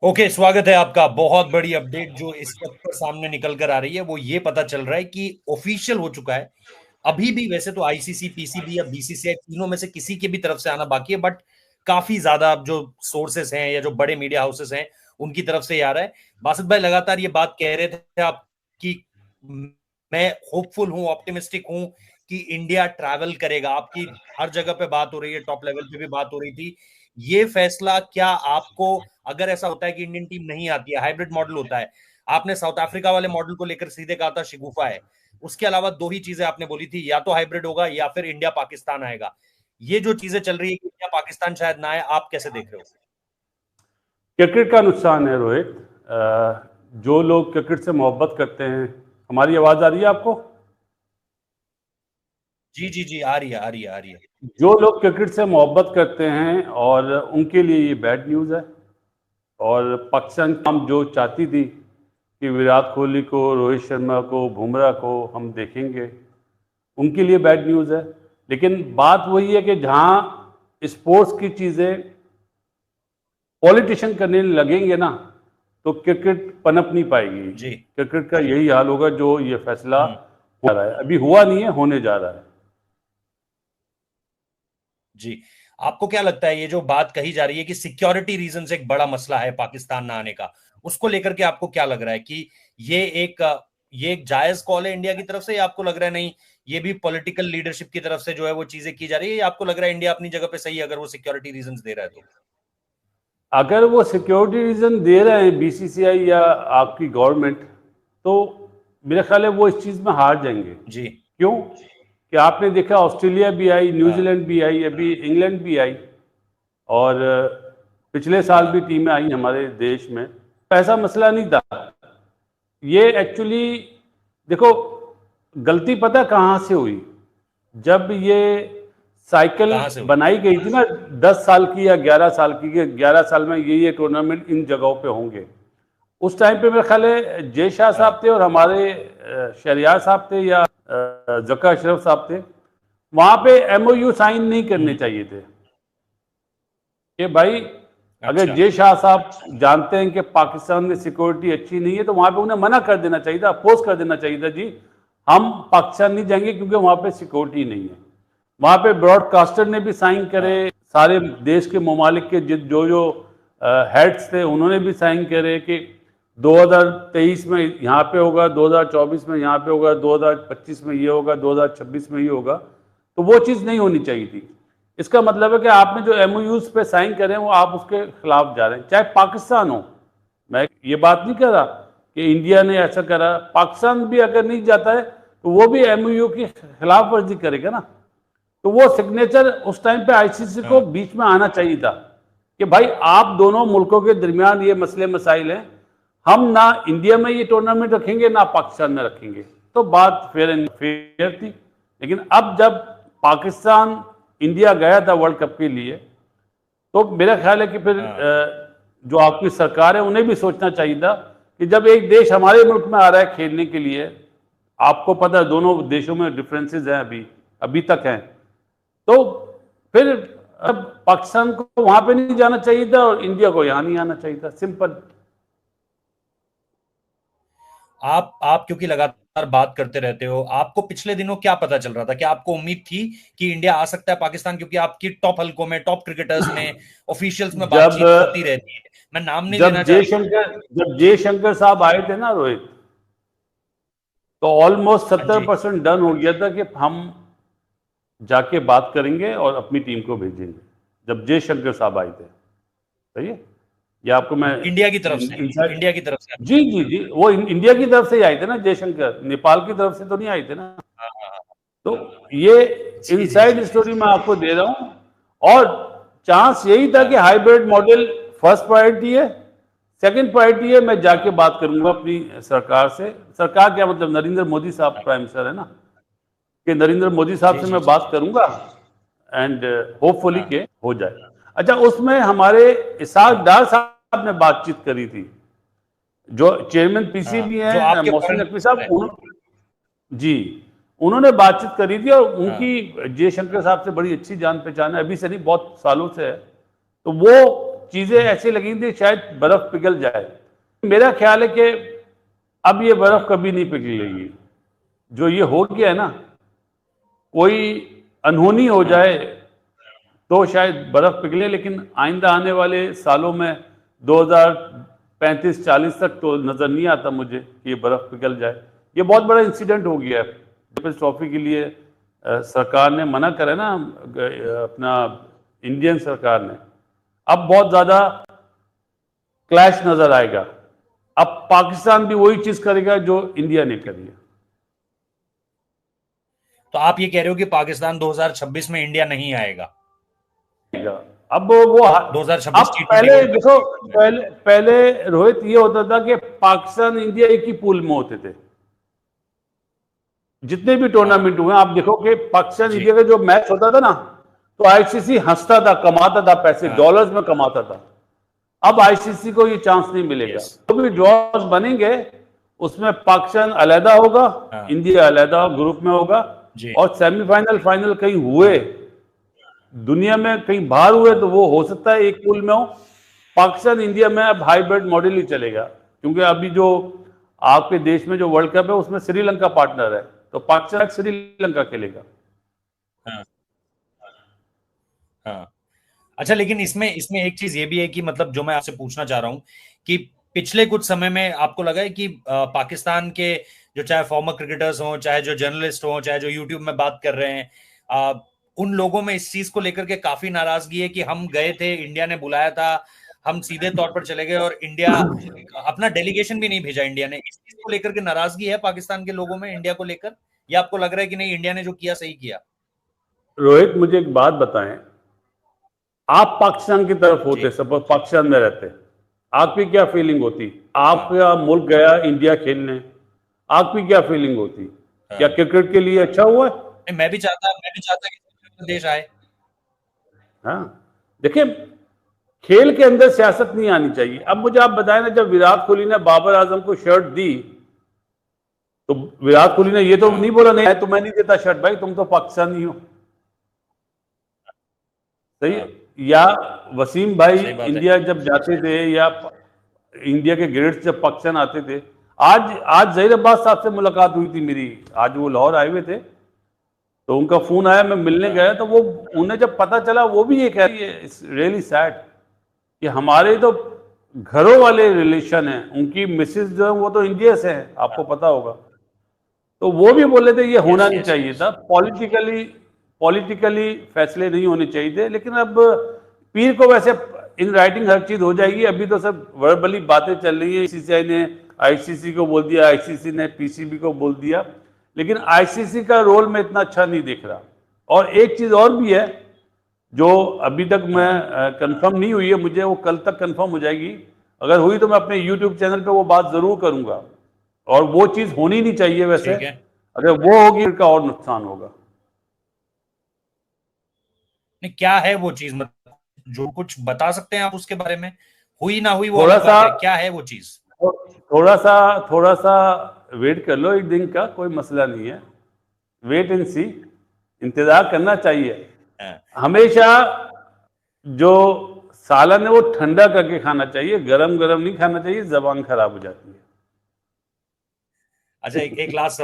Okay, स्वागत है आपका। बहुत बड़ी अपडेट जो इस वक्त पर सामने निकल कर आ रही है वो ये पता चल रहा है कि ऑफिशियल हो चुका है। अभी भी वैसे तो आईसीसी, पीसीबी या बीसीसीआई तीनों में से किसी की भी तरफ से आना बाकी है, बट काफी ज्यादा अब जो सोर्सेस हैं या जो बड़े मीडिया हाउसेस हैं उनकी तरफ से ही आ रहा है। बासित भाई लगातार ये बात कह रहे थे आप कि मैं होपफुल हूं, ऑप्टिमिस्टिक हूं कि इंडिया ट्रैवल करेगा। आपकी हर जगह पे बात हो रही है, टॉप लेवल पे भी बात हो रही थी। ये फैसला क्या आपको, अगर ऐसा होता है कि इंडियन टीम नहीं आती है, हाइब्रिड मॉडल होता है, आपने साउथ अफ्रीका वाले मॉडल को लेकर सीधे कहा था शिगुफा है, उसके अलावा दो ही चीजें आपने बोली थी, या तो हाइब्रिड होगा या फिर इंडिया पाकिस्तान आएगा। ये जो चीजें चल रही है कि इंडिया पाकिस्तान शायद ना आए, आप कैसे देख रहे हो? क्रिकेट का नुकसान है रोहित। जो लोग क्रिकेट से मोहब्बत करते हैं, हमारी आवाज आ रही है आपको? जी जी जी, आ रही है, आ रही है, आ रही है। जो लोग क्रिकेट से मोहब्बत करते हैं और उनके लिए ये बैड न्यूज़ है। और पाकिस्तान हम जो चाहती थी कि विराट कोहली को, रोहित शर्मा को, बुमराह को हम देखेंगे, उनके लिए बैड न्यूज़ है। लेकिन बात वही है कि जहाँ स्पोर्ट्स की चीज़ें पॉलिटिशियन करने लगेंगे ना, तो क्रिकेट पनप नहीं पाएगी। जी। क्रिकेट का यही हाल होगा जो ये फैसला हम्म। हो रहा है, अभी हुआ नहीं है, होने जा रहा है। जी। आपको क्या लगता है ये जो बात कही जा रही है कि सिक्योरिटी रीजन से एक बड़ा मसला है पाकिस्तान ना आने का, उसको लेकर के आपको क्या लग रहा है कि ये एक ये एक जायज कॉल है इंडिया की तरफ से, या आपको लग रहा है नहीं, ये भी पॉलिटिकल लीडरशिप की तरफ से जो है वो चीजें की जा रही है, या आपको लग रहा है इंडिया अपनी जगह पे सही है अगर वो सिक्योरिटी रीजन दे रहा है तो? अगर वो सिक्योरिटी रीजन दे रहे हैं बीसीसीआई या आपकी गवर्नमेंट, तो मेरे ख्याल है वो इस चीज़ में हार जाएंगे। जी। क्यों? कि आपने देखा ऑस्ट्रेलिया भी आई, हाँ। न्यूजीलैंड भी आई, अभी इंग्लैंड भी आई, और पिछले साल भी हाँ। टीमें आई हमारे देश में। ऐसा मसला नहीं था। ये एक्चुअली देखो, गलती पता कहाँ से हुई? जब ये साइकिल कहां से हुई? बनाई गई थी ना, 10 साल की या 11 साल की, कि 11 साल में ये टूर्नामेंट इन जगहों पे होंगे। उस टाइम पे मेरे ख्याल है जय शाह हाँ। साहब थे और हमारे शहरियार साहब थे या जका अशरफ साहब थे। वहां पे एमओयू साइन नहीं करने हम्म। चाहिए थे कि भाई, अगर अच्छा। जय शाह साहब जानते हैं कि पाकिस्तान में सिक्योरिटी अच्छी नहीं है, तो वहां पे उन्हें मना कर देना चाहिए था, अपोज कर देना चाहिए था, जी हम पाकिस्तान नहीं जाएंगे क्योंकि वहां पे सिक्योरिटी नहीं है। वहां पे ब्रॉडकास्टर ने भी साइन करे, हाँ। सारे देश के ममालिक के जो जो हेड्स थे उन्होंने भी साइन करे कि 2023 में यहाँ पे होगा, 2024 में यहाँ पे होगा, 2025 में ये होगा, 2026 में ये होगा। तो वो चीज़ नहीं होनी चाहिए थी। इसका मतलब है कि आपने जो एमओयूज पे साइन करे वो आप उसके खिलाफ जा रहे हैं, चाहे पाकिस्तान हो। मैं ये बात नहीं कह रहा कि इंडिया ने ऐसा करा, पाकिस्तान भी अगर नहीं जाता है तो वो भी एमओयू की खिलाफ वर्जी करेगा ना। तो वो सिग्नेचर उस टाइम पे आईसीसी को हाँ। बीच में आना चाहिए था कि भाई आप दोनों मुल्कों के दरमियान ये मसले मसाइल हैं, हम ना इंडिया में ये टूर्नामेंट रखेंगे ना पाकिस्तान में रखेंगे। तो बात फेयर एंड फेयर थी। लेकिन अब जब पाकिस्तान इंडिया गया था वर्ल्ड कप के लिए, तो मेरा ख्याल है कि फिर हाँ। जो आपकी सरकार है उन्हें भी सोचना चाहिए था कि जब एक देश हमारे मुल्क में आ रहा है खेलने के लिए, आपको पता है दोनों देशों में डिफरेंसेस हैं, अभी अभी तक हैं, तो फिर अब पाकिस्तान को वहां पे नहीं जाना चाहिए था और इंडिया को यहां नहीं आना चाहिए था, सिंपल। आप क्योंकि लगातार बात करते रहते हो, आपको पिछले दिनों क्या पता चल रहा था? क्या आपको उम्मीद थी कि इंडिया आ सकता है पाकिस्तान? क्योंकि आपकी टॉप हलकों में, टॉप क्रिकेटर्स में, ऑफिशियल्स में जब बातचीत होती रहती है। मैं नाम नहीं जब लेना चाह रहा। जयशंकर जब जयशंकर साहब आए थे ना रोहित, तो ऑलमोस्ट हाँ सत्तर जी। परसेंट डन हो गया था कि हम जाके बात करेंगे और अपनी टीम को भेजेंगे, जब जयशंकर साहब आए थे। सही है, ये आपको मैं इंडिया की तरफ से, इनसाइड। इंडिया की तरफ से। जी जी जी, वो इंडिया की तरफ से ही आए थे ना जयशंकर, नेपाल की तरफ से तो नहीं आए थे ना। हाँ हाँ हाँ। तो ये जी जी इनसाइड जी जी स्टोरी जी। मैं आपको दे रहा हूं। और चांस यही था कि हाँ। हाइब्रिड मॉडल फर्स्ट प्रायोरिटी है। सेकंड प्रायोरिटी है मैं जाके बात करूंगा अपनी सरकार से। सरकार क्या मतलब, नरेंद्र मोदी साहब प्राइम मिनिस्टर है ना, कि नरेंद्र मोदी साहब जी से जी मैं जी बात जी। करूंगा एंड होपफुली हाँ। के हो जाए। अच्छा, उसमें हमारे इसाक हाँ। डार साहब ने बातचीत करी थी, जो चेयरमैन पीसीबी हाँ, जो हैं आपके मोहसिन फॉरेन नकवी मिनिस्टर साहब, है। जी, उन्होंने बातचीत करी थी और हाँ। उनकी जयशंकर साहब से बड़ी अच्छी जान पहचान है, अभी से नहीं बहुत सालों से है। तो वो चीजें ऐसी लगी थी शायद बर्फ पिघल जाए। मेरा ख्याल है कि अब ये बर्फ कभी नहीं पिघलेगी। जो ये हो गया है ना, कोई अनहोनी हो जाए तो शायद बर्फ पिघले, लेकिन आइंदा आने वाले सालों में 2035-40 तक तो नजर नहीं आता मुझे कि ये बर्फ पिघल जाए। ये बहुत बड़ा इंसिडेंट हो गया है। चैंपियंस ट्रॉफी के लिए सरकार ने मना करा ना, अपना इंडियन सरकार ने। अब बहुत ज्यादा क्लैश नजर आएगा। अब पाकिस्तान भी वही चीज करेगा जो इंडिया ने करी है। तो आप ये कह रहे हो कि पाकिस्तान 2026 में इंडिया नहीं आएगा? अब वो 2026 अब पहले देखो, पहले रोहित ये होता था कि पाकिस्तान इंडिया एक ही पूल में होते थे। जितने भी टूर्नामेंट हुए आप देखो कि पाकिस्तान इंडिया का जो मैच होता था ना, तो आईसीसी हंसता था, कमाता था पैसे, डॉलर्स में कमाता था। अब आईसीसी को ये चांस नहीं मिलेगा। तो भी ड्रॉज बनेंगे उसमें पाकिस्तान अलहदा होगा, इंडिया अलहदा ग्रुप में होगा, और सेमीफाइनल फाइनल कहीं हुए दुनिया में कहीं बाहर हुए तो वो हो सकता है एक पूल में हो। पाकिस्तान इंडिया में अब हाइब्रिड मॉडल ही चलेगा, क्योंकि अभी जो आपके देश में जो वर्ल्ड कप है उसमें श्रीलंका पार्टनर है, तो पाकिस्तान श्रीलंका खेलेगा। हाँ। अच्छा, लेकिन इसमें एक चीज ये भी है कि मतलब जो मैं आपसे पूछना चाह रहा हूं कि पिछले कुछ समय में आपको लगा है कि पाकिस्तान के जो चाहे फॉर्मर क्रिकेटर्स हों, चाहे जो जर्नलिस्ट हों, चाहे जो यूट्यूब में बात कर रहे हैं, उन लोगों में इस चीज को लेकर के काफी नाराजगी है कि हम गए थे, इंडिया ने बुलाया था, हम सीधे तौर पर चले गए और इंडिया अपना डेलीगेशन भी नहीं भेजा इंडिया ने। इस चीज को लेकर के नाराजगी है पाकिस्तान के लोगों में इंडिया को लेकर, या आपको लग रहा है कि नहीं, इंडिया ने जो किया सही किया? रोहित, मुझे एक बात बताएं, आप पाकिस्तान की तरफ होते, सपोज पाकिस्तान में रहते, आपकी क्या फीलिंग होती? आपका मुल्क गया इंडिया खेलने, आपकी क्या फीलिंग होती? क्या क्रिकेट के लिए अच्छा हुआ? मैं भी चाहता कि देश आए। हाँ, देखिए, खेल के अंदर सियासत नहीं आनी चाहिए। अब मुझे आप बताएं ना, जब विराट कोहली ने बाबर आजम को शर्ट दी तो विराट कोहली ने ये तो नहीं बोला नहीं तो मैं नहीं देता शर्ट, भाई तुम तो पाकिस्तानी हो। सही है? या वसीम भाई इंडिया जब जाते थे, या इंडिया के ग्रेड्स जब पाकिस्तान आते थे, आज ज़हीर अब्बास साहब से मुलाकात हुई थी मेरी, आज वो लाहौर आए हुए थे, तो उनका फोन आया, मैं मिलने गया, तो वो उन्हें जब पता चला, वो भी ये कह रही है, इट्स रियली सैड कि हमारे तो घरों वाले रिलेशन हैं, उनकी मिसेज जो है वो तो इंडिया से है, आपको पता होगा। तो वो भी बोले थे ये होना नहीं चाहिए था, पॉलिटिकली फैसले नहीं होने चाहिए थे। लेकिन अब पीर को वैसे इन राइटिंग हर चीज हो जाएगी, अभी तो सब वर्बली बातें चल रही है। बीसीसीआई ने आईसीसी को बोल दिया, आईसीसी ने पीसीबी को बोल दिया, लेकिन आईसीसी का रोल मैं इतना अच्छा नहीं देख रहा। और एक चीज और भी है जो अभी तक मैं कंफर्म नहीं हुई है, मुझे वो कल तक कंफर्म हो जाएगी। अगर हुई तो मैं अपने यूट्यूब चैनल पे वो बात जरूर करूंगा, और वो चीज होनी नहीं चाहिए वैसे, अगर वो होगी का और नुकसान होगा। नहीं, क्या है वो चीज, मतलब जो कुछ बता सकते हैं आप उसके बारे में? हुई ना हुई वो थोड़ा सा, क्या है वो चीज? थोड़ा सा वेट कर लो, एक दिन का कोई मसला नहीं है, वेट एंड सी, इंतजार करना चाहिए। हमेशा जो सालन है वो ठंडा करके खाना चाहिए, गरम गरम नहीं खाना चाहिए, जबान खराब हो जाती है। अच्छा, एक लास्ट सवाल